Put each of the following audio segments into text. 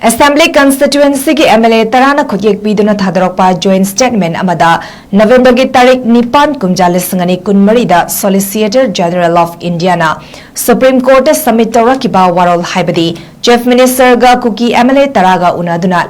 Assembly constituency ki MLA tarana khutiyek piduna thadorokpa joint statement amada November ki tarik 9 kumja 2013 da Solicitor General of India na Supreme Court submit tawrakiba warol haibadi Chief Minister ga kuki MLA taraga unaduna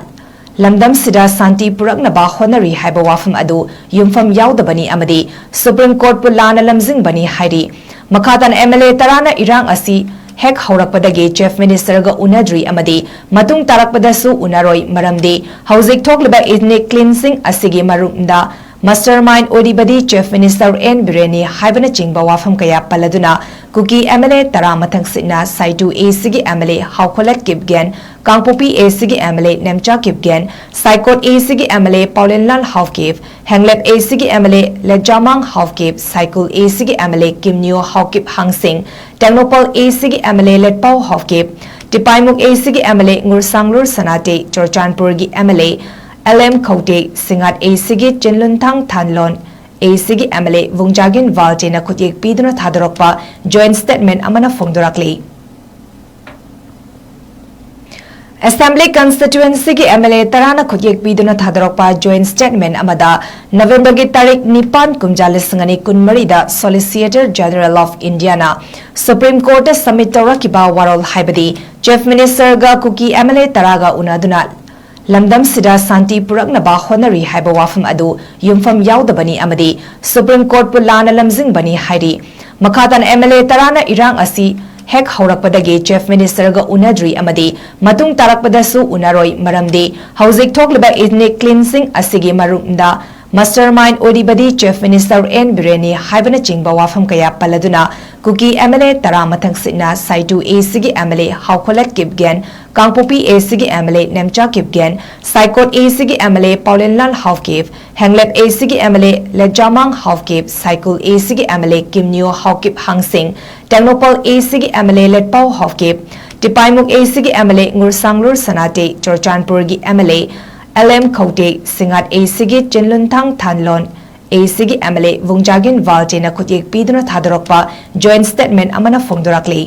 lamdam sida santi puraknaba honari haiba wafam adu yumfam yaudabani amadi Supreme Court pulana lamjing bani hairi makhatan MLA tarana irang asi hek haurakpadagi Chief Minister ga unadri amadi matung tarakpadasu unaroi maramdi hauzik thokliba ethnic cleansing asigi marumda mastermind odibadi Chief Minister biren haibana chingba wafam kaya paladuna kuki MLA tara mathang sina saitu asigi MLA haukolat kipgen kangpopi asigi MLA nemcha kipgen saikot asigi MLA paulenlal haukip hanglep asigi MLA lejamang haukip cycle asigi MLA kimnyo haukip hangsing टेक्नोपल एसीगी MLA लेटपाव हाउकip टिपाइमुक एसीगी MLA ngursanglu sanate chorchanpurgi MLA LM Khouti singat एसीगी चिनलुनथांग थानलोन एसीगी MLA वुंगजागिन वालजेना खुतियक पीदुना थादरokpa joint statement amana phongdorakli Assembly constituency ki MLA tarana khutiyek piduna thadorokpa joint statement amada November ki tarik 9 kumja 2013 da Solicitor General of India na Supreme Court submit tawrakiba warol haibadi Chief Minister ga kuki MLA taraga unaduna lamdam sida santi puraknaba honari haiba wafam adu yumfam yaudabani amadi Supreme Court pulana lamjing bani hairi makhatan MLA tarana irang asi hek haurakpadagi Chief Minister ga unadri amadi matung tarakpadasu unaroi maramdi hauzik thokliba ethnic cleansing asigi marumda mastermind odibadi Chief Minister biren haibana chingba wafam kaya paladuna kuki MLA tara mathang sina saitu asigi MLA haukolat kipgen kangpopi asigi MLA nemcha kipgen saikot asigi MLA paulenlal haukip hanglep asigi MLA lejamang haukip cycle asigi MLA kimnyo haukip hangsing टेक्नोपल एसीगी MLA लेटपाव हाउकip टिपाइमुक एसीगी MLA ngursanglu sanate chorchanpurgi MLA LM Khouti singat एसीगी चिनलुनथांग थानलोन एसीगी MLA वुंगजागिन वालजेना खुतियक पीदुना थादरokpa joint statement amana phongdorakli